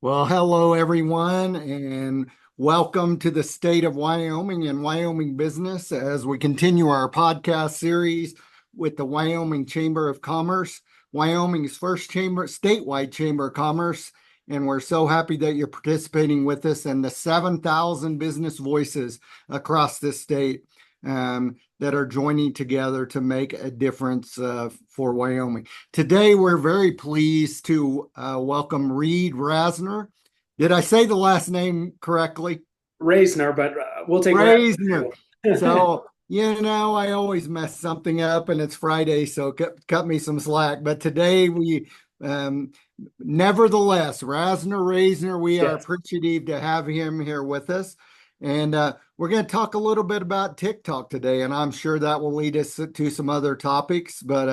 Well, hello everyone, and welcome to the state of Wyoming and Wyoming business as we continue our podcast series with the Wyoming Chamber of Commerce, Wyoming's first statewide chamber of commerce. And we're so happy that you're participating with us and the 7,000 business voices across this state that are joining together to make a difference for Wyoming. Today, we're very pleased to welcome Reid Rasner. Did I say the last name correctly? Reisner, but we'll take Rasner. Reisner. So, I always mess something up and it's Friday, so cut me some slack. But today um, nevertheless, Rasner, we are Yes. appreciative to have him here with us. And we're going to talk a little bit about TikTok today, and I'm sure that will lead us to some other topics. But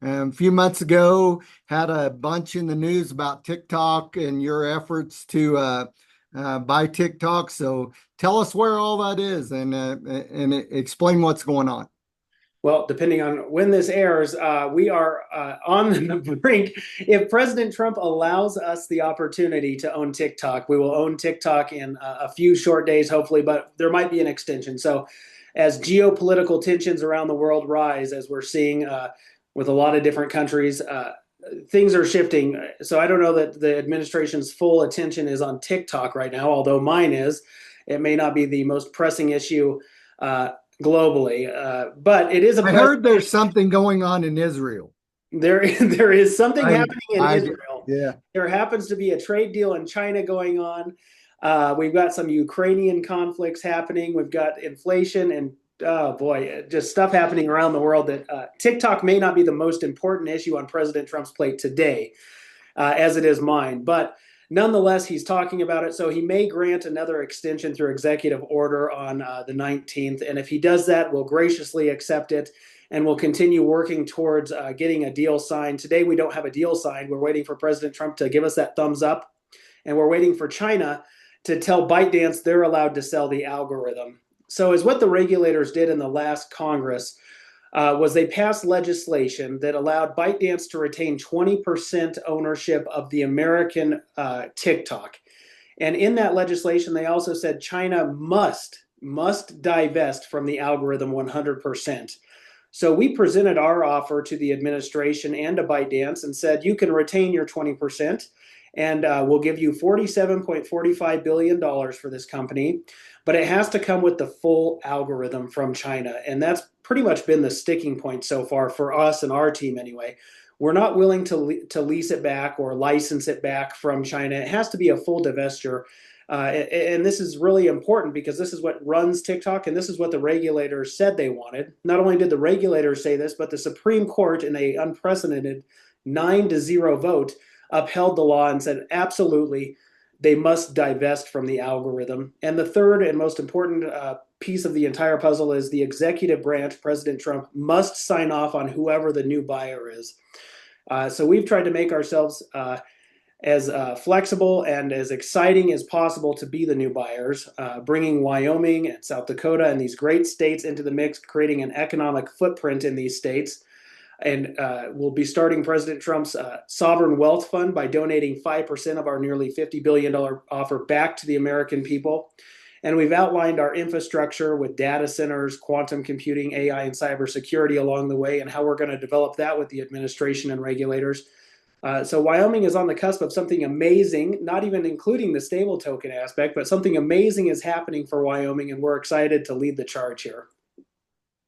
a few months ago, had a bunch in the news about TikTok and your efforts to buy TikTok. So tell us where all that is and explain what's going on. Well, depending on when this airs, we are on the brink. If President Trump allows us the opportunity to own TikTok, we will own TikTok in a few short days, hopefully, but there might be an extension. So, as geopolitical tensions around the world rise, as we're seeing with a lot of different countries, things are shifting. So, I don't know that the administration's full attention is on TikTok right now, although mine is. It may not be the most pressing issue globally, but it is a I press. heard there's something going on in Israel. There is something I, happening in Israel. yeah. There happens to be a trade deal in China going on. We've got some Ukrainian conflicts happening. We've got inflation and oh boy, just stuff happening around the world that TikTok may not be the most important issue on President Trump's plate today, as it is mine. But nonetheless, he's talking about it. So he may grant another extension through executive order on the 19th. And if he does that, we'll graciously accept it and we'll continue working towards getting a deal signed. Today, we don't have a deal signed. We're waiting for President Trump to give us that thumbs up. And we're waiting for China to tell ByteDance they're allowed to sell the algorithm. So, is what the regulators did in the last Congress was they passed legislation that allowed ByteDance to retain 20% ownership of the American TikTok. And in that legislation, they also said China must divest from the algorithm 100%. So we presented our offer to the administration and to ByteDance and said, you can retain your 20% and we'll give you $47.45 billion for this company, but it has to come with the full algorithm from China. And that's pretty much been the sticking point so far for us and our team anyway. We're not willing to lease it back or license it back from China. It has to be a full divestiture. And this is really important because this is what runs TikTok, and this is what the regulators said they wanted. Not only did the regulators say this, but the Supreme Court, in a unprecedented 9-0 vote, upheld the law and said absolutely they must divest from the algorithm. And the third and most important piece of the entire puzzle is the executive branch, President Trump, must sign off on whoever the new buyer is. So we've tried to make ourselves as flexible and as exciting as possible to be the new buyers, bringing Wyoming and South Dakota and these great states into the mix, creating an economic footprint in these states. And we'll be starting President Trump's sovereign wealth fund by donating 5% of our nearly $50 billion offer back to the American people. And we've outlined our infrastructure with data centers, quantum computing, AI, and cybersecurity along the way, and how we're going to develop that with the administration and regulators. So Wyoming is on the cusp of something amazing, not even including the stable token aspect, but something amazing is happening for Wyoming, and we're excited to lead the charge here.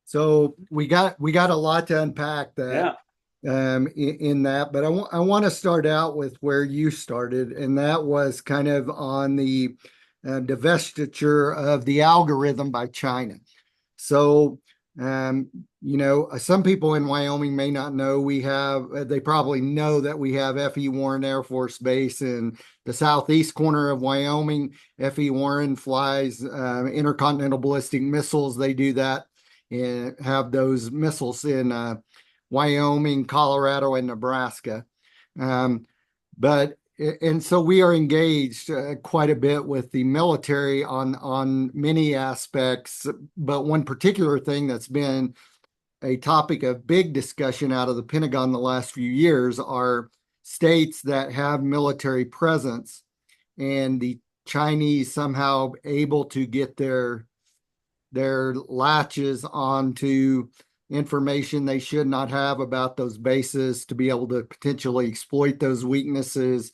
So we got a lot to unpack that Yeah. in that, but I want to start out with where you started, and that was kind of on the divestiture of the algorithm by China. So, some people in Wyoming may not know they probably know that we have F.E. Warren Air Force Base in the southeast corner of Wyoming. F.E. Warren flies intercontinental ballistic missiles. They do that and have those missiles in Wyoming, Colorado, and Nebraska. But and so we are engaged quite a bit with the military on many aspects. But one particular thing that's been a topic of big discussion out of the Pentagon the last few years are states that have military presence and the Chinese somehow able to get their latches onto information they should not have about those bases to be able to potentially exploit those weaknesses.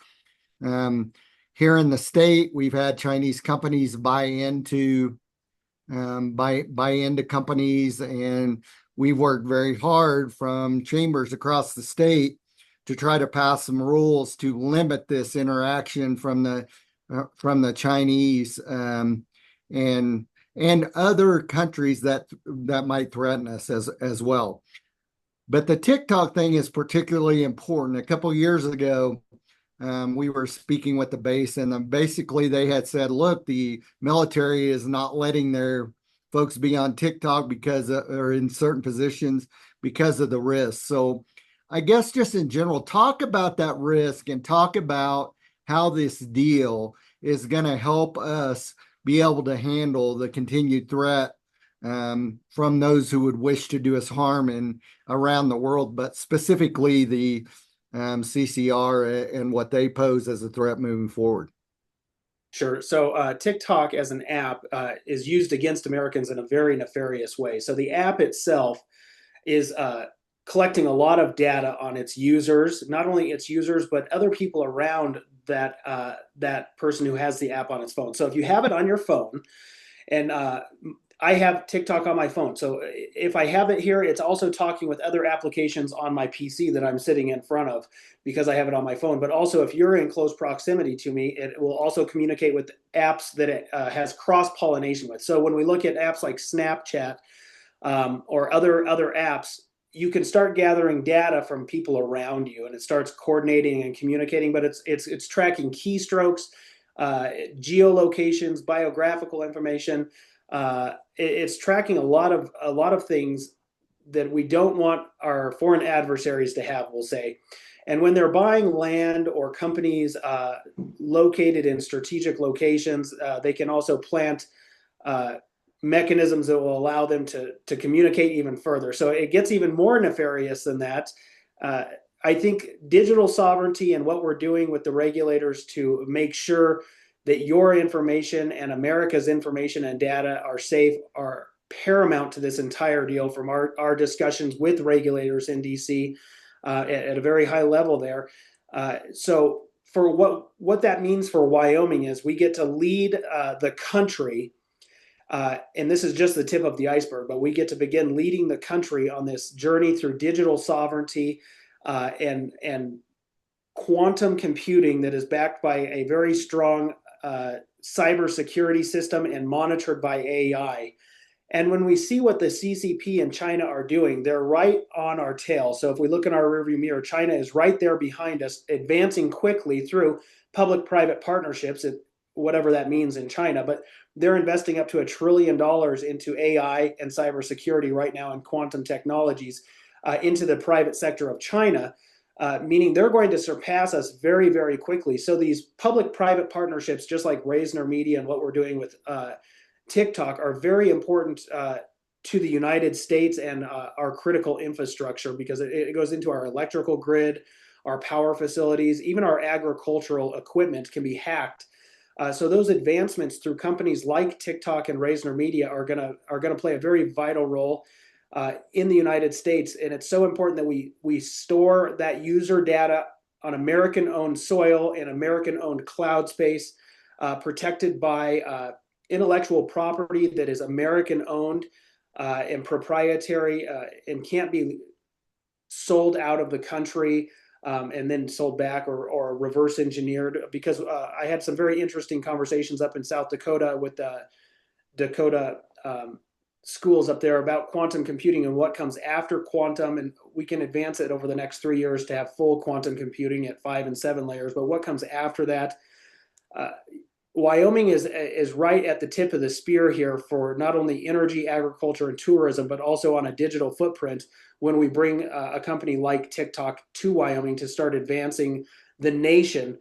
Um, Here in the state, we've had Chinese companies buy into companies, and we've worked very hard from chambers across the state to try to pass some rules to limit this interaction from the Chinese, and other countries that might threaten us as well. But the TikTok thing is particularly important. A couple years ago, we were speaking with the base, and basically they had said, look, the military is not letting their folks be on TikTok or in certain positions because of the risk. So I guess just in general, talk about that risk and talk about how this deal is going to help us be able to handle the continued threat from those who would wish to do us harm around the world, but specifically the CCR and what they pose as a threat moving forward. Sure. So TikTok as an app is used against Americans in a very nefarious way. So the app itself is collecting a lot of data on its users, not only its users, but other people around that person who has the app on its phone. So if you have it on your phone, and I have TikTok on my phone. So if I have it here, it's also talking with other applications on my PC that I'm sitting in front of because I have it on my phone. But also, if you're in close proximity to me, it will also communicate with apps that it has cross-pollination with. So when we look at apps like Snapchat or other apps, you can start gathering data from people around you, and it starts coordinating and communicating. But it's tracking keystrokes, geolocations, biographical information. It's tracking a lot of things that we don't want our foreign adversaries to have, we'll say. And when they're buying land or companies located in strategic locations, they can also plant mechanisms that will allow them to communicate even further. So it gets even more nefarious than that. I think digital sovereignty and what we're doing with the regulators to make sure that your information and America's information and data are safe are paramount to this entire deal from our discussions with regulators in DC at a very high level there. So for what that means for Wyoming is we get to lead the country, and this is just the tip of the iceberg, but we get to begin leading the country on this journey through digital sovereignty and quantum computing that is backed by a very strong cybersecurity system and monitored by AI. And when we see what the CCP and China are doing, they're right on our tail. So if we look in our rearview mirror, China is right there behind us, advancing quickly through public-private partnerships, whatever that means in China. But they're investing up to $1 trillion into AI and cybersecurity right now and quantum technologies into the private sector of China. Meaning they're going to surpass us very, very quickly. So these public-private partnerships, just like Reisner Media and what we're doing with TikTok, are very important to the United States and our critical infrastructure because it goes into our electrical grid, our power facilities, even our agricultural equipment can be hacked. So those advancements through companies like TikTok and Reisner Media are gonna play a very vital role in the United States. And it's so important that we store that user data on American-owned soil and American-owned cloud space, protected by intellectual property that is American-owned and proprietary and can't be sold out of the country and then sold back or reverse engineered. Because I had some very interesting conversations up in South Dakota with Dakota schools up there about quantum computing and what comes after quantum, and we can advance it over the next 3 years to have full quantum computing at 5 and 7 layers. But what comes after that? Wyoming is right at the tip of the spear here for not only energy, agriculture, and tourism, but also on a digital footprint when we bring a company like TikTok to Wyoming to start advancing the nation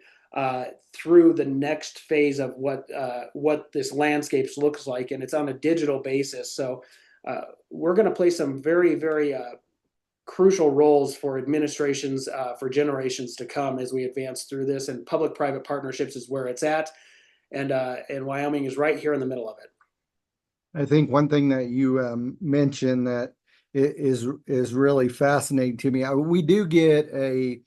through the next phase of what this landscape looks like, and it's on a digital basis. So we're going to play some very, very crucial roles for administrations for generations to come as we advance through this. And public-private partnerships is where it's at, and Wyoming is right here in the middle of it. I think one thing that you mentioned that is really fascinating to me. We do get an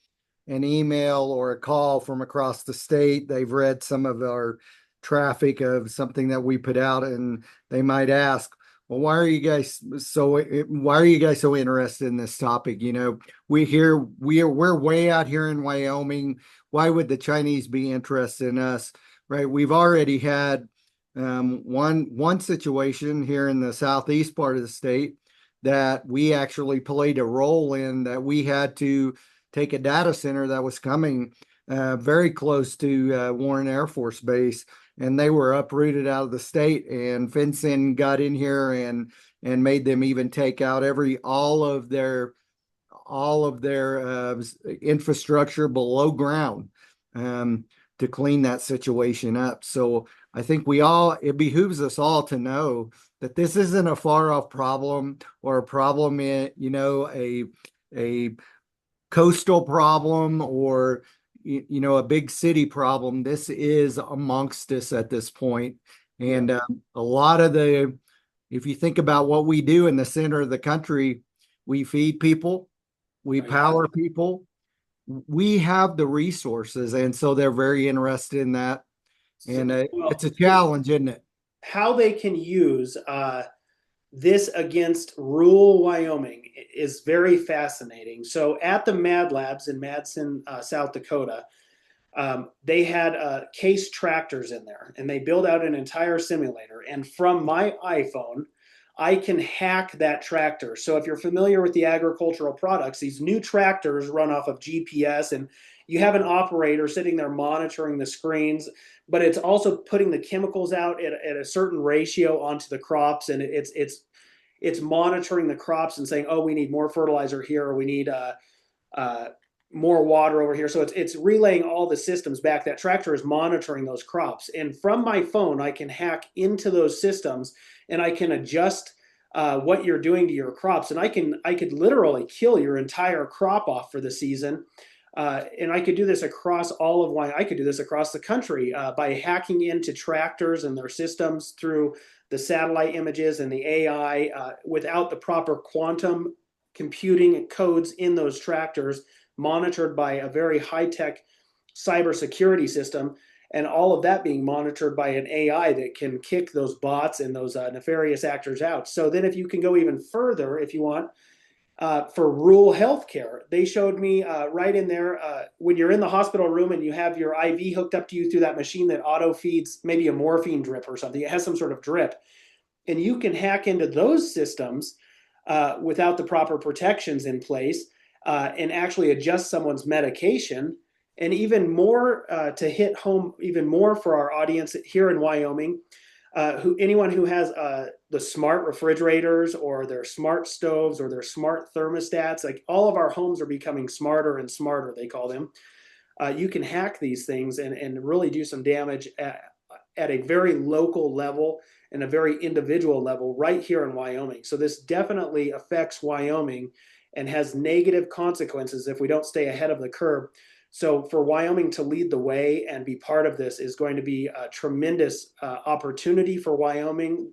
email or a call from across the state. They've read some of our traffic of something that we put out, and they might ask, "Well, why are you guys so interested in this topic? You know, we're way out here in Wyoming. Why would the Chinese be interested in us?" Right? We've already had one situation here in the southeast part of the state that we actually played a role in, that we had to take a data center that was coming very close to Warren Air Force Base, and they were uprooted out of the state. And FinCEN got in here and made them even take out all of their infrastructure below ground to clean that situation up. So I think it behooves us all to know that this isn't a far off problem, or a problem in, a coastal problem, or, a big city problem. This is amongst us at this point. And a lot of if you think about what we do in the center of the country, we feed people, we power people, we have the resources. And so they're very interested in that. And it's a challenge, isn't it? How they can use this against rural Wyoming is very fascinating. So at the Mad Labs in Madison, South Dakota, they had case tractors in there, and they built out an entire simulator. And from my iPhone, I can hack that tractor. So if you're familiar with the agricultural products, these new tractors run off of GPS, and you have an operator sitting there monitoring the screens, but it's also putting the chemicals out at a certain ratio onto the crops, and it's monitoring the crops and saying, oh, we need more fertilizer here, or we need more water over here. So it's relaying all the systems back. That tractor is monitoring those crops, and from my phone, I can hack into those systems, and I can adjust what you're doing to your crops, and I could literally kill your entire crop off for the season. And I could do this across all of Wyoming. I could do this across the country by hacking into tractors and their systems through the satellite images and the AI without the proper quantum computing codes in those tractors, monitored by a very high-tech cybersecurity system, and all of that being monitored by an AI that can kick those bots and those nefarious actors out. So then if you can go even further, if you want, for rural healthcare, they showed me right in there, when you're in the hospital room and you have your IV hooked up to you through that machine that auto feeds maybe a morphine drip or something. It has some sort of drip, and you can hack into those systems without the proper protections in place, and actually adjust someone's medication. And even more, to hit home even more for our audience here in Wyoming, anyone who has the smart refrigerators or their smart stoves or their smart thermostats, like all of our homes are becoming smarter and smarter, they call them. You can hack these things and really do some damage at a very local level and a very individual level right here in Wyoming. So this definitely affects Wyoming and has negative consequences if we don't stay ahead of the curve. So for Wyoming to lead the way and be part of this is going to be a tremendous opportunity for Wyoming,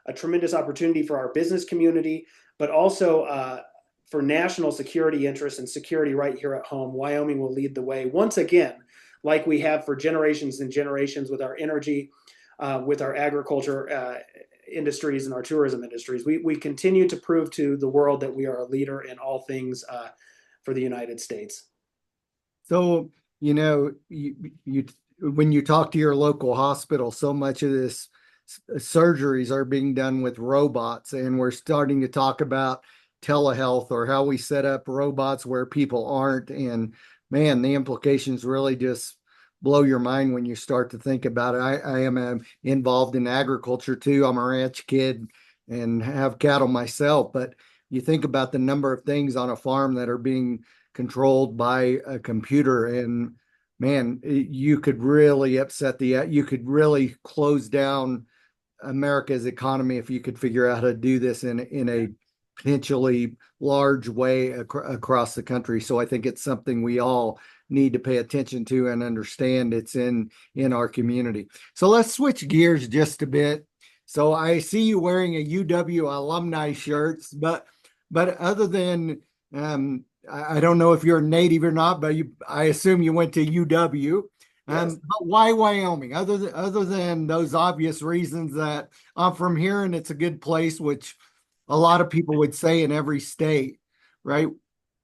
a tremendous opportunity for our business community, but also for national security interests and security right here at home. Wyoming will lead the way once again, like we have for generations and generations with our energy, with our agriculture industries and our tourism industries. We continue to prove to the world that we are a leader in all things for the United States. So, when you talk to your local hospital, so much of this surgeries are being done with robots, and we're starting to talk about telehealth, or how we set up robots where people aren't. And man, the implications really just blow your mind when you start to think about it. I am involved in agriculture too. I'm a ranch kid and have cattle myself, but you think about the number of things on a farm that are being controlled by a computer, and man, you could really you could really close down America's economy if you could figure out how to do this in a potentially large way across the country. So I think it's something we all need to pay attention to and understand it's in our community. So let's switch gears just a bit. So I see you wearing a UW alumni shirts, but other than I don't know if you're a native or not, but I assume you went to UW. Yes. But why Wyoming? Other than those obvious reasons that I'm from here and it's a good place, which a lot of people would say in every state, right?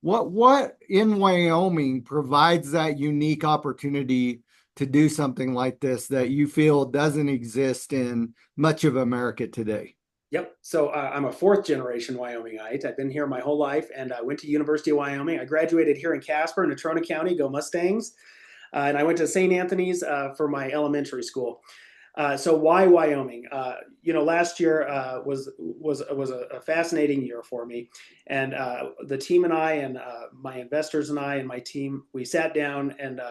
What in Wyoming provides that unique opportunity to do something like this that you feel doesn't exist in much of America today? Yep. So I'm a fourth generation Wyomingite. I've been here my whole life, and I went to University of Wyoming. I graduated here in Casper, Natrona County. Go Mustangs! And I went to St. Anthony's for my elementary school. So why Wyoming? Last year was a fascinating year for me, and the team and I and my investors and I and my team, we sat down and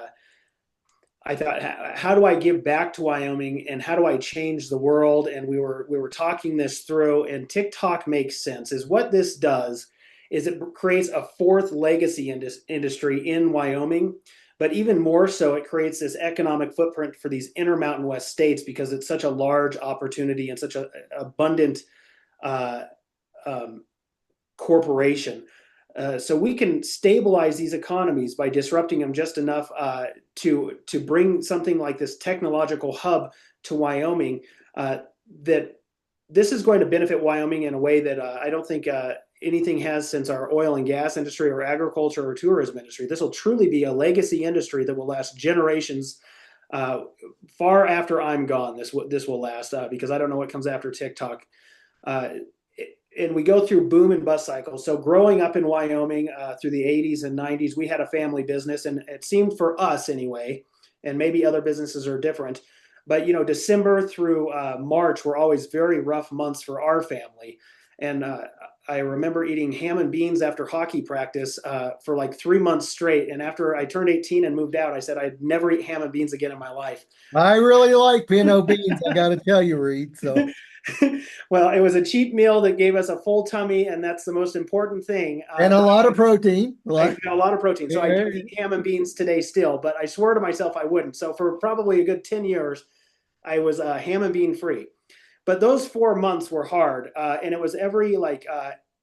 I thought, how do I give back to Wyoming and how do I change the world? And we were talking this through, and TikTok makes sense. Is what this does is it creates a fourth legacy industry in Wyoming, but even more so, it creates this economic footprint for these Intermountain West states because it's such a large opportunity and such an abundant uh, um, corporation. So we can stabilize these economies by disrupting them just enough to bring something like this technological hub to Wyoming. That this is going to benefit Wyoming in a way that I don't think anything has since our oil and gas industry or agriculture or tourism industry. This will truly be a legacy industry that will last generations. Far after I'm gone, this will last because I don't know what comes after TikTok. Uh, and we go through boom and bust cycles. So growing up in Wyoming through the 80s and 90s, we had a family business, and it seemed for us anyway, and maybe other businesses are different, but December through March were always very rough months for our family. And I remember eating ham and beans after hockey practice for like 3 months straight. And after I turned 18 and moved out, I said I'd never eat ham and beans again in my life. I really like pinto beans, I got to tell you, Reid. So, Well, it was a cheap meal that gave us a full tummy, and that's the most important thing. and a lot of protein. I got a lot of protein, so I do Yeah. eat ham and beans today still, but I swear to myself I wouldn't. So for probably a good 10 years, I was ham and bean free. But those 4 months were hard, and it was every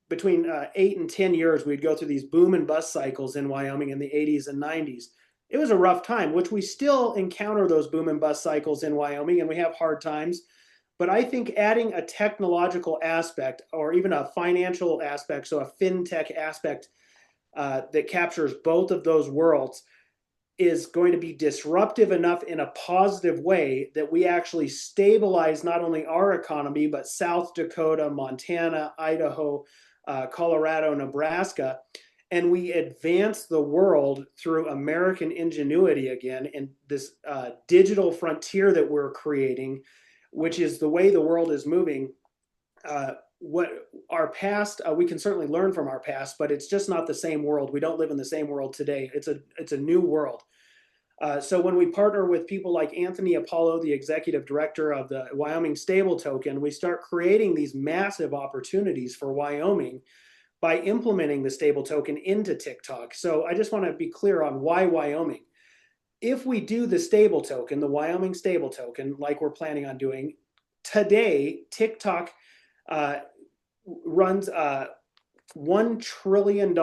between 8 and 10 years we'd go through these boom and bust cycles in Wyoming in the 80s and 90s. It was a rough time, which we still encounter those boom and bust cycles in Wyoming, and we have hard times. But I think adding a technological aspect or even a financial aspect, so a fintech aspect that captures both of those worlds, is going to be disruptive enough in a positive way that we actually stabilize not only our economy, but South Dakota, Montana, Idaho, Colorado, Nebraska. And we advance the world through American ingenuity again in this digital frontier that we're creating, which is the way the world is moving. What our past, we can certainly learn from our past, but it's just not the same world. We don't live in the same world today. It's a new world. So when we partner with people like Anthony Apollo, the executive director of the Wyoming Stable Token, we start creating these massive opportunities for Wyoming by implementing the stable token into TikTok. So I just want to be clear on why Wyoming. If we do the stable token, the Wyoming stable token, like we're planning on doing today, TikTok runs $1 trillion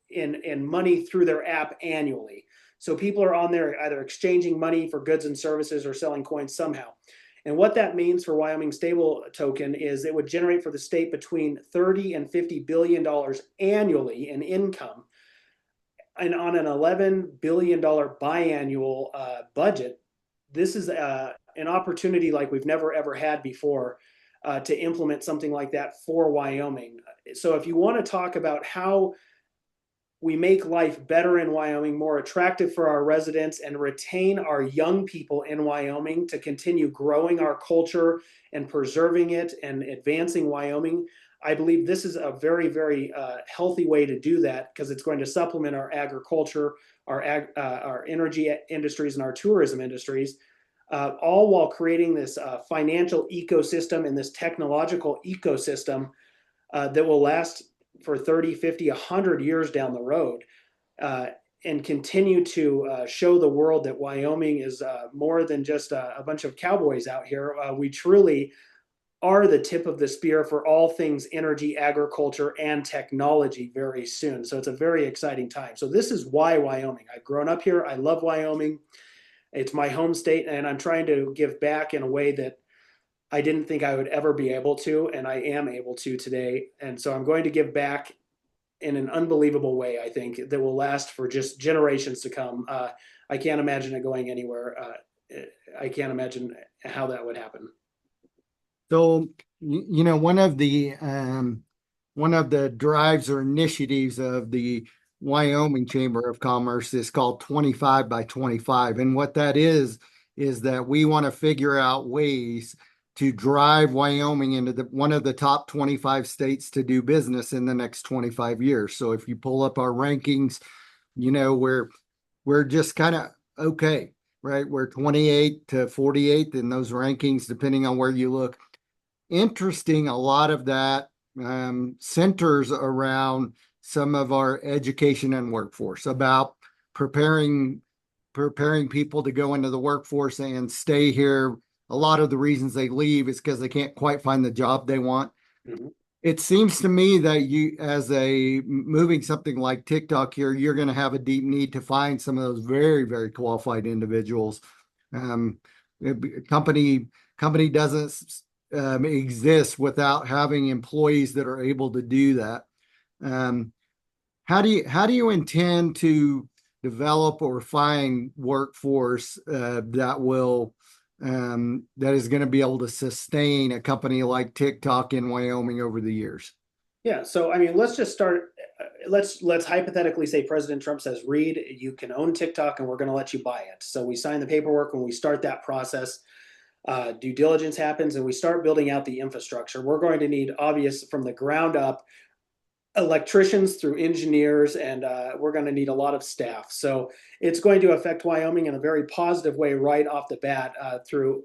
in money through their app annually. So people are on there either exchanging money for goods and services or selling coins somehow. And what that means for Wyoming stable token is it would generate for the state between 30 and $50 billion annually in income. And on an $11 billion biannual budget, this is an opportunity like we've never ever had before to implement something like that for Wyoming. So if you want to talk about how we make life better in Wyoming, more attractive for our residents, and retain our young people in Wyoming to continue growing our culture and preserving it and advancing Wyoming, I believe this is a very, very healthy way to do that because it's going to supplement our agriculture, our energy industries, and our tourism industries, all while creating this financial ecosystem and this technological ecosystem that will last for 30, 50, 100 years down the road, uh, and continue to show the world that Wyoming is more than just a bunch of cowboys out here. We truly are the tip of the spear for all things energy, agriculture, and technology very soon. So it's a very exciting time. So this is why Wyoming. I've grown up here. I love Wyoming. It's my home state, and I'm trying to give back in a way that I didn't think I would ever be able to, and I am able to today. And so I'm going to give back in an unbelievable way, I think, that will last for just generations to come. I can't imagine it going anywhere. I can't imagine how that would happen. So, one of the drives or initiatives of the Wyoming Chamber of Commerce is called 25 by 25. And what that is that we want to figure out ways to drive Wyoming into one of the top 25 states to do business in the next 25 years. So if you pull up our rankings, we're just kind of okay, right? We're 28 to 48th in those rankings, depending on where you look. Interesting, a lot of that centers around some of our education and workforce, about preparing people to go into the workforce and stay here. A lot of the reasons they leave is because they can't quite find the job they want. Mm-hmm. It seems to me that you, as a moving something like TikTok here, you're going to have a deep need to find some of those very, very qualified individuals. Um, company doesn't exist without having employees that are able to do that. Um, how do you intend to develop or find workforce that is going to be able to sustain a company like TikTok in Wyoming over the years? Yeah. So I mean, let's just start. Let's hypothetically say President Trump says, "Reid, you can own TikTok, and we're going to let you buy it." So we sign the paperwork, and we start that process. Due diligence happens, and we start building out the infrastructure. We're going to need, obvious from the ground up, electricians through engineers, and we're going to need a lot of staff. So it's going to affect Wyoming in a very positive way right off the bat through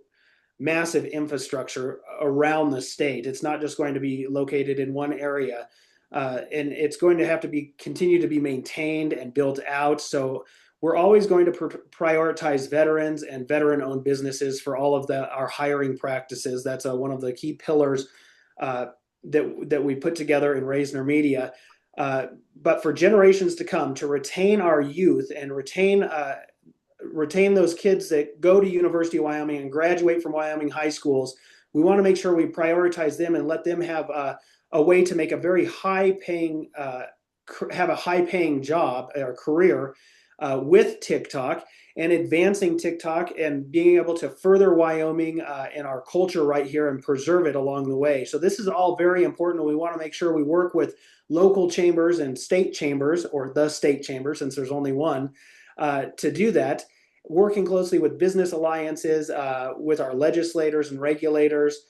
massive infrastructure around the state. It's not just going to be located in one area, and it's going to have to be continue to be maintained and built out. So we're always going to prioritize veterans and veteran-owned businesses for all of our hiring practices. That's one of the key pillars that we put together in Reisner Media. But for generations to come, to retain our youth and retain those kids that go to University of Wyoming and graduate from Wyoming high schools, we want to make sure we prioritize them and let them have a way to make a very high-paying job or career with TikTok, and advancing TikTok and being able to further Wyoming and our culture right here and preserve it along the way. So this is all very important. We want to make sure we work with local chambers and state chambers, or the state chamber, since there's only one, to do that, working closely with business alliances, with our legislators and regulators,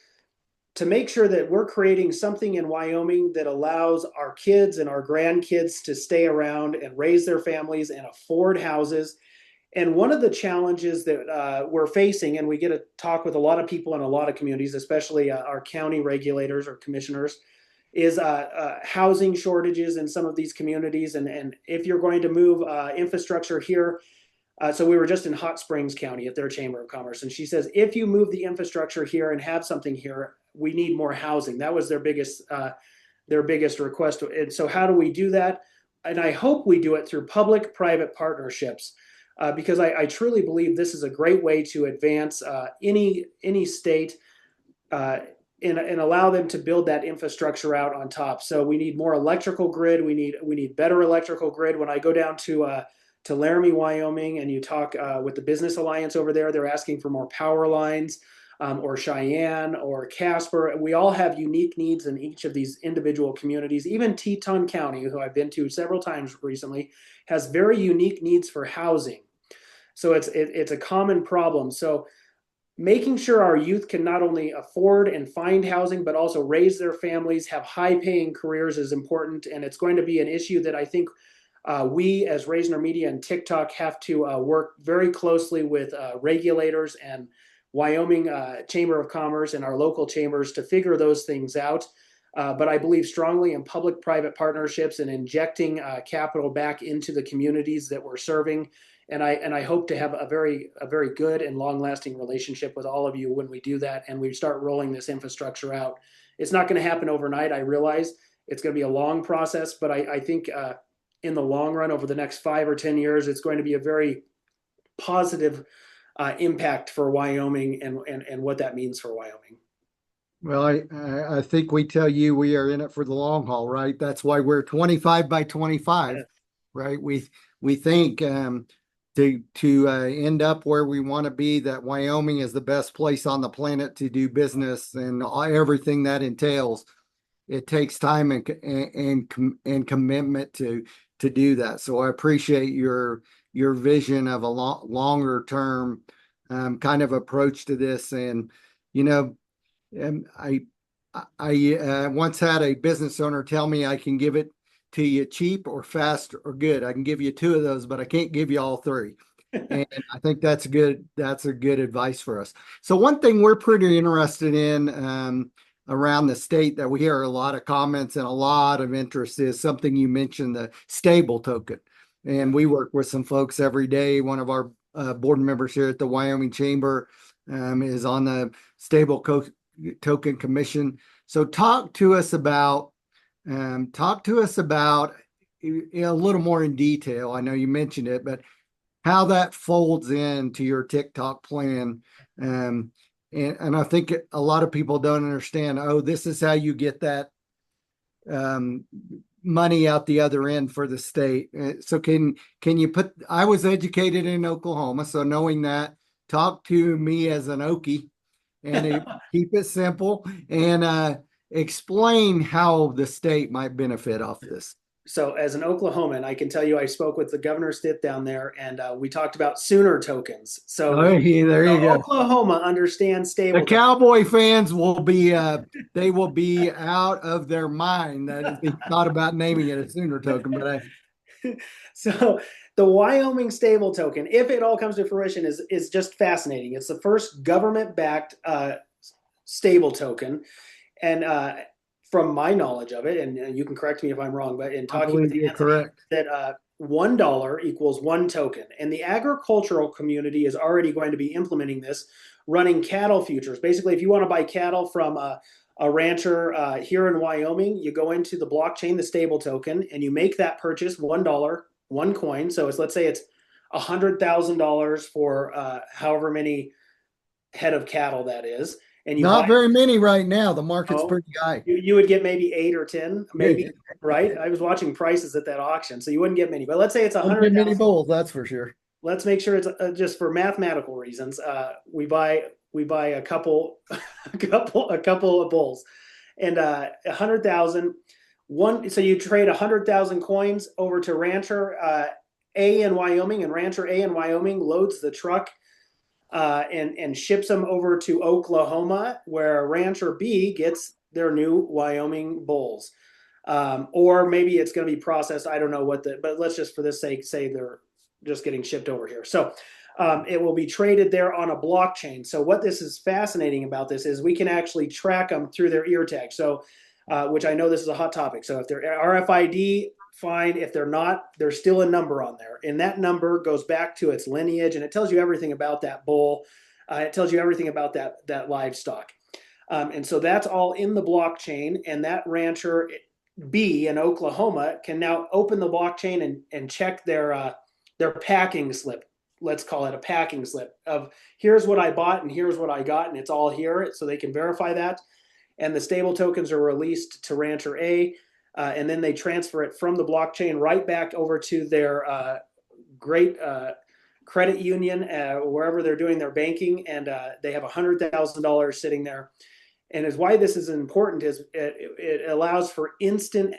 to make sure that we're creating something in Wyoming that allows our kids and our grandkids to stay around and raise their families and afford houses. And one of the challenges that we're facing, and we get to talk with a lot of people in a lot of communities, especially our county regulators or commissioners, is housing shortages in some of these communities. And if you're going to move infrastructure here, so we were just in Hot Springs County at their Chamber of Commerce, and she says, if you move the infrastructure here and have something here, we need more housing. That was their biggest request. And so how do we do that? And I hope we do it through public-private partnerships, because I truly believe this is a great way to advance any state and allow them to build that infrastructure out on top. So we need more electrical grid. We need better electrical grid. When I go down to Laramie, Wyoming, and you talk with the Business Alliance over there, they're asking for more power lines, or Cheyenne or Casper. We all have unique needs in each of these individual communities. Even Teton County, who I've been to several times recently, has very unique needs for housing. So it's a common problem. So making sure our youth can not only afford and find housing, but also raise their families, have high-paying careers is important. And it's going to be an issue that I think we as Reisner Media and TikTok have to work very closely with regulators and Wyoming Chamber of Commerce and our local chambers to figure those things out. But I believe strongly in public-private partnerships and injecting capital back into the communities that we're serving. And I hope to have a very good and long-lasting relationship with all of you when we do that and we start rolling this infrastructure out. It's not going to happen overnight. I realize it's going to be a long process, but I think in the long run, over the next 5 or 10 years, it's going to be a very positive impact for Wyoming and what that means for Wyoming. Well, I think we tell you we are in it for the long haul, right? That's why we're 25 by 25, right? We think to end up where we want to be, that Wyoming is the best place on the planet to do business and everything that entails. It takes time and commitment to do that. So I appreciate your vision of a longer term kind of approach to this. And you know, I once had a business owner tell me I can give it to you cheap or fast or good. I can give you two of those, but I can't give you all three. And I think that's good. That's a good advice for us. So one thing we're pretty interested in around the state that we hear a lot of comments and a lot of interest is something you mentioned, the stable token. And we work with some folks every day. One of our board members here at the Wyoming Chamber is on the stable token commission. So talk to us about a little more in detail. I know you mentioned it, but how that folds into your TikTok plan. And I think a lot of people don't understand, oh, this is how you get that money out the other end for the state. So can you put, I was educated in Oklahoma, so knowing that, talk to me as an Okie and keep it simple and explain how the state might benefit off this. So as an Oklahoman, I can tell you I spoke with the governor Stitt down there, and we talked about Sooner tokens. So there you go. Oklahoma understands The stable. Cowboy fans will be they will be out of their mind that they thought about naming it a Sooner token, but So the Wyoming stable token, if it all comes to fruition, is just fascinating. It's the first government-backed stable token, and from my knowledge of it, and you can correct me if I'm wrong, but in I talking with believe you're Anthony, correct. that $1 equals one token, and the agricultural community is already going to be implementing this, running cattle futures. Basically, if you want to buy cattle from a rancher here in Wyoming, you go into the blockchain, the stable token, and you make that purchase $1, one coin. So let's say it's $100,000 for however many head of cattle that is, and you buy. Not very many right now. The market's Oh, pretty high. you would get maybe 8 or 10, maybe, right? I was watching prices at that auction, so you wouldn't get many. But let's say it's Don't get many 100,000. bulls, that's for sure. Let's make sure it's just for mathematical reasons. We buy a couple a couple of bulls, and 100,000. So you trade 100,000 coins over to Rancher A in Wyoming, and Rancher A in Wyoming loads the truck and ships them over to Oklahoma, where Rancher B gets their new Wyoming bulls. Or maybe it's going to be processed. I don't know but let's just for this sake say they're just getting shipped over here. So it will be traded there on a blockchain. So what this is fascinating about this is we can actually track them through their ear tag. So, which I know this is a hot topic. So if they're RFID, fine. If they're not, there's still a number on there. And that number goes back to its lineage, and it tells you everything about that bull. It tells you everything about that livestock. And so that's all in the blockchain. And that rancher B in Oklahoma can now open the blockchain and check their packing slip. Let's call it a packing slip of here's what I bought and here's what I got, and it's all here, so they can verify that. And the stable tokens are released to Rancher A, and then they transfer it from the blockchain right back over to their great credit union, wherever they're doing their banking, and they have $100,000 sitting there. And is why this is important is it allows for instant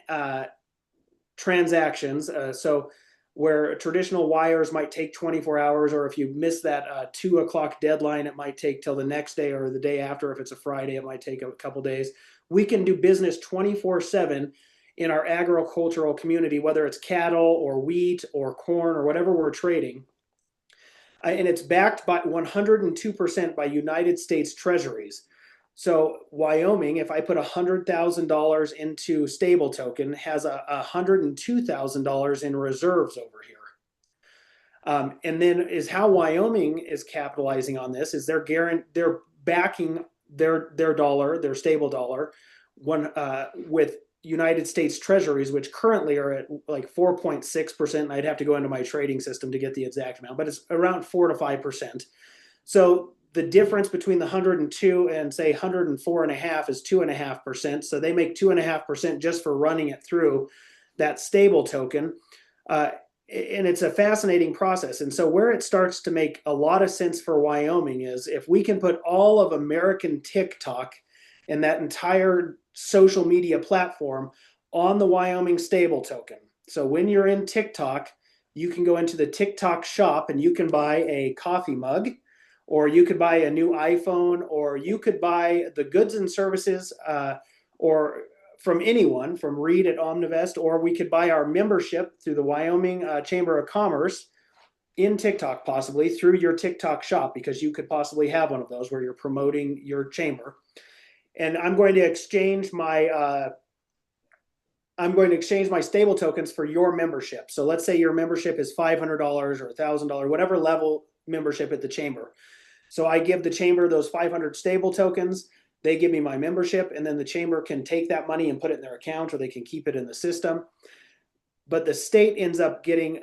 transactions. So where traditional wires might take 24 hours, or if you miss that 2 o'clock deadline, it might take till the next day or the day after. If it's a Friday, it might take a couple days. We can do business 24/7 in our agricultural community, whether it's cattle or wheat or corn or whatever we're trading. And it's backed by 102% by United States treasuries. So Wyoming, if I put $100,000 into stable token, has $102,000 in reserves over here. And then is how Wyoming is capitalizing on this is they're backing their dollar, their stable dollar, with United States Treasuries, which currently are at like 4.6%. And I'd have to go into my trading system to get the exact amount, but it's around 4 to 5%. So the difference between the 102 and say 104.5 is 2.5%. So they make 2.5% just for running it through that stable token. And it's a fascinating process. And so where it starts to make a lot of sense for Wyoming is if we can put all of American TikTok and that entire social media platform on the Wyoming stable token. So when you're in TikTok, you can go into the TikTok shop and you can buy a coffee mug, or you could buy a new iPhone, or you could buy the goods and services, or from anyone, from Reid at Omnivest, or we could buy our membership through the Wyoming Chamber of Commerce in TikTok, possibly through your TikTok shop, because you could possibly have one of those where you're promoting your chamber. And I'm going to exchange my stable tokens for your membership. So let's say your membership is $500 or $1,000, whatever level membership at the chamber. So I give the chamber those 500 stable tokens. They give me my membership, and then the chamber can take that money and put it in their account, or they can keep it in the system. But the state ends up getting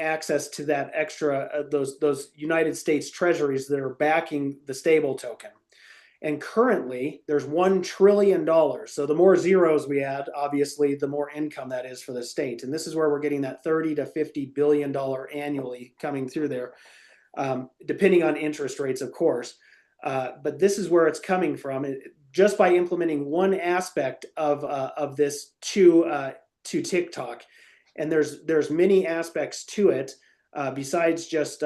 access to that extra, those United States treasuries that are backing the stable token. And currently there's $1 trillion. So the more zeros we add, obviously, the more income that is for the state. And this is where we're getting that $30 to $50 billion annually coming through there, depending on interest rates, of course. But this is where it's coming from, just by implementing one aspect of this to TikTok. And there's many aspects to it besides just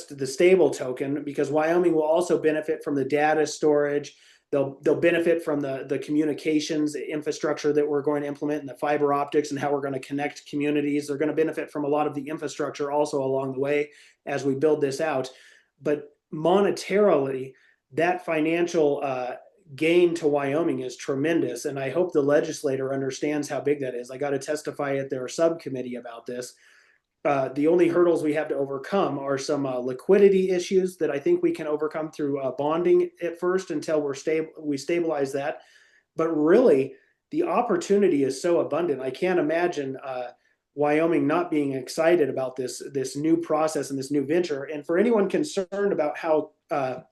the stable token, because Wyoming will also benefit from the data storage. They'll benefit from the communications infrastructure that we're going to implement, and the fiber optics, and how we're going to connect communities. They're going to benefit from a lot of the infrastructure also along the way as we build this out. But monetarily, that financial gain to Wyoming is tremendous. And I hope the legislator understands how big that is. I got to testify at their subcommittee about this. The only hurdles we have to overcome are some liquidity issues that I think we can overcome through bonding at first until we stabilize that. But really, the opportunity is so abundant. I can't imagine Wyoming not being excited about this new process and this new venture. And for anyone concerned about how a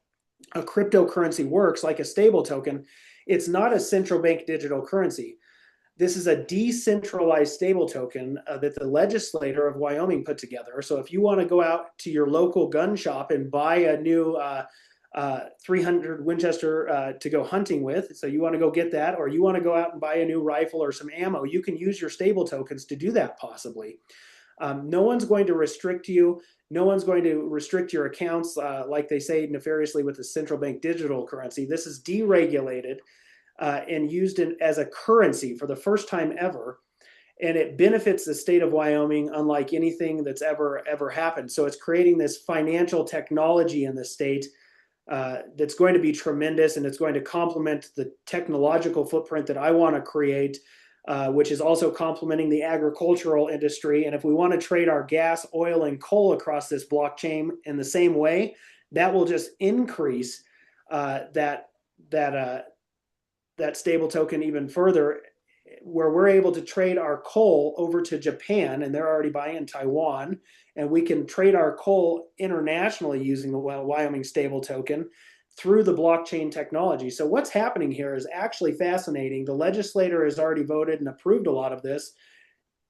cryptocurrency works, like a stable token, it's not a central bank digital currency. This is a decentralized stable token that the legislator of Wyoming put together. So if you want to go out to your local gun shop and buy a new 300 Winchester to go hunting with, so you want to go get that, or you want to go out and buy a new rifle or some ammo, you can use your stable tokens to do that possibly. No one's going to restrict you. No one's going to restrict your accounts like they say nefariously with the central bank digital currency. This is deregulated and used as a currency for the first time ever. And it benefits the state of Wyoming unlike anything that's ever happened. So it's creating this financial technology in the state that's going to be tremendous, and it's going to complement the technological footprint that I want to create, which is also complementing the agricultural industry. And if we want to trade our gas, oil, and coal across this blockchain in the same way, that will just increase that stable token even further, where we're able to trade our coal over to Japan, and they're already buying in Taiwan, and we can trade our coal internationally using the Wyoming stable token through the blockchain technology. So what's happening here is actually fascinating. The legislator has already voted and approved a lot of this,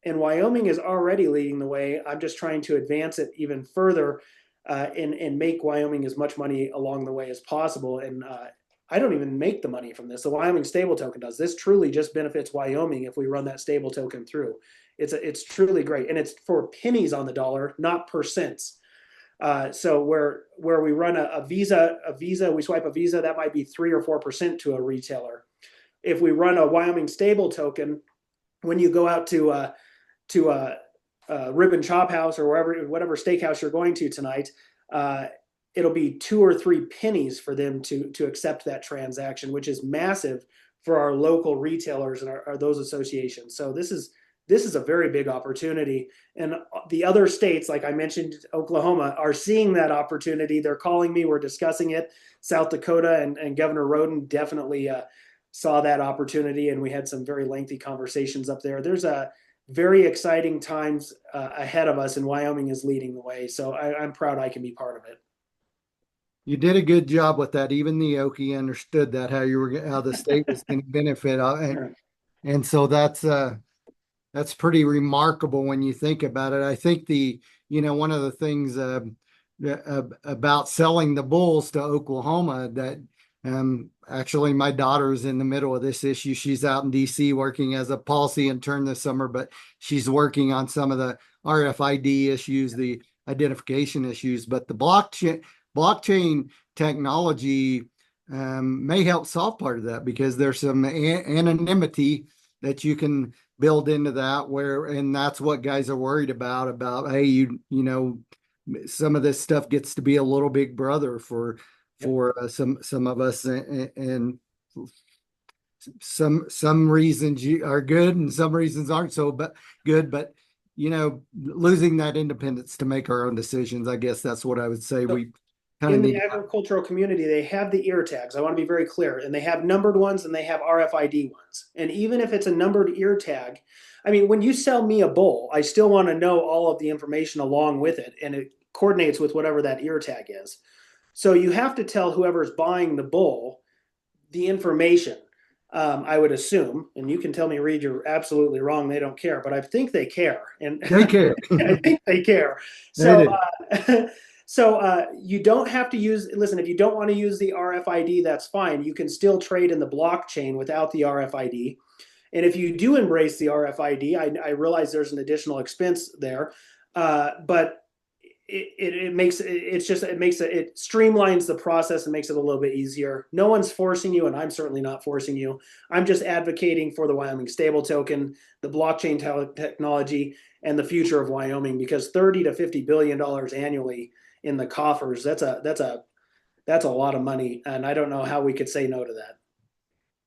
and Wyoming is already leading the way. I'm just trying to advance it even further and make Wyoming as much money along the way as possible. And I don't even make the money from this. The Wyoming stable token does. This truly just benefits Wyoming if we run that stable token through. It's truly great, and it's for pennies on the dollar, not percents. So where we run a Visa, we swipe a Visa, that might be 3 or 4% to a retailer. If we run a Wyoming stable token, when you go out to a Rib and Chop House or whatever steakhouse you're going to tonight, it'll be 2 or 3 pennies for them to accept that transaction, which is massive for our local retailers and those associations. So this is a very big opportunity. And the other states, like I mentioned, Oklahoma, are seeing that opportunity. They're calling me. We're discussing it. South Dakota and Governor Roden definitely saw that opportunity, and we had some very lengthy conversations up there. There's a very exciting times ahead of us, and Wyoming is leading the way. So I'm proud I can be part of it. You did a good job with that. Even the Okie understood that how the state was going to benefit, and so that's pretty remarkable when you think about it. I think one of the things about selling the bulls to Oklahoma that actually my daughter's in the middle of this issue. She's out in DC working as a policy intern this summer, but she's working on some of the RFID issues, the identification issues, but the blockchain technology may help solve part of that because there's some anonymity that you can build into that and that's what guys are worried about, hey, some of this stuff gets to be a little big brother for some of us, and some reasons are good and some reasons aren't so good, but losing that independence to make our own decisions, I guess that's what I would say. So We kind of in the need. agricultural community, they have the ear tags. I want to be very clear. And they have numbered ones and they have RFID ones. And even if it's a numbered ear tag, I mean, when you sell me a bull, I still want to know all of the information along with it. And it coordinates with whatever that ear tag is. So you have to tell whoever's buying the bull the information. I would assume, and you can tell me, Reid, you're absolutely wrong. They don't care, but I think they care, and They care. I think they care. They So, do. you don't have to use. Listen, if you don't want to use the RFID, that's fine. You can still trade in the blockchain without the RFID. And if you do embrace the RFID, I realize there's an additional expense there, but it makes it streamlines the process and makes it a little bit easier. No one's forcing you, and I'm certainly not forcing you. I'm just advocating for the Wyoming stable token, the blockchain technology, and the future of Wyoming, because 30 to 50 billion dollars annually in the coffers, that's a lot of money, and I don't know how we could say no to that.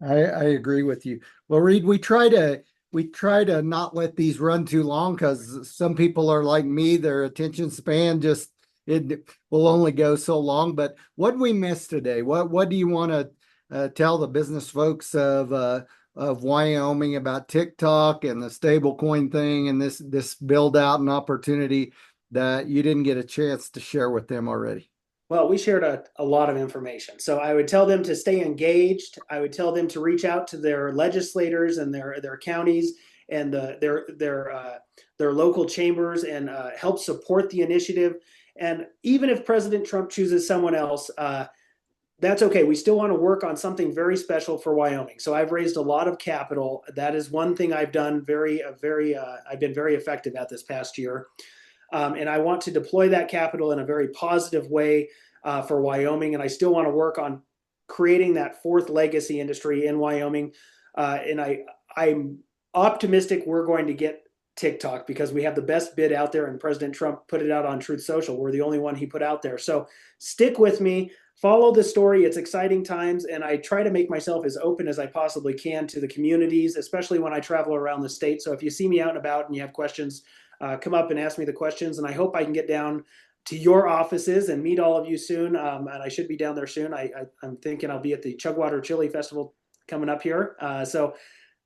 I agree with you. Well, Reid, we try to not let these run too long because some people are like me, their attention span just it will only go so long. But what we missed today? What do you want to tell the business folks of Wyoming about TikTok and the stablecoin thing and this build out and opportunity that you didn't get a chance to share with them already? Well, we shared a lot of information. So I would tell them to stay engaged. I would tell them to reach out to their legislators and their counties and their local chambers and help support the initiative. And even if President Trump chooses someone else, that's okay. We still want to work on something very special for Wyoming. So I've raised a lot of capital. That is one thing I've done I've been very effective at this past year. And I want to deploy that capital in a very positive way for Wyoming. And I still want to work on creating that fourth legacy industry in Wyoming. And I'm optimistic we're going to get TikTok because we have the best bid out there, and President Trump put it out on Truth Social. We're the only one he put out there. So stick with me, follow the story. It's exciting times, and I try to make myself as open as I possibly can to the communities, especially when I travel around the state. So if you see me out and about and you have questions, come up and ask me the questions, and I hope I can get down to your offices and meet all of you soon. And I should be down there soon. I'm thinking I'll be at the Chugwater Chili Festival coming up here. So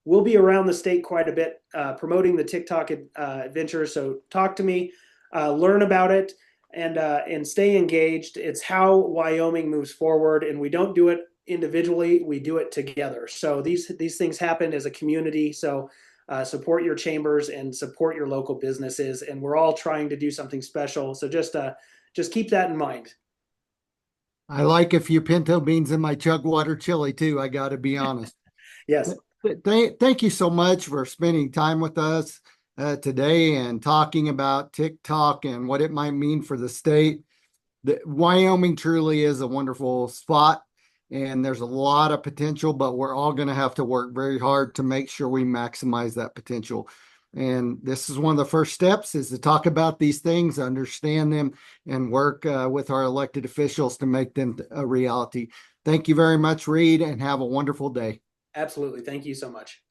we'll be around the state quite a bit promoting the TikTok adventure. So talk to me, learn about it, and stay engaged. It's how Wyoming moves forward, and we don't do it individually. We do it together. So these things happen as a community. So support your chambers and support your local businesses, and we're all trying to do something special. So just keep that in mind. I like a few pinto beans in my Chugwater chili too. I got to be honest. Yes. Thank you so much for spending time with us today and talking about TikTok and what it might mean for the state. Wyoming truly is a wonderful spot, and there's a lot of potential, but we're all going to have to work very hard to make sure we maximize that potential. And this is one of the first steps, is to talk about these things, understand them, and work with our elected officials to make them a reality. Thank you very much, Reid, and have a wonderful day. Absolutely. Thank you so much.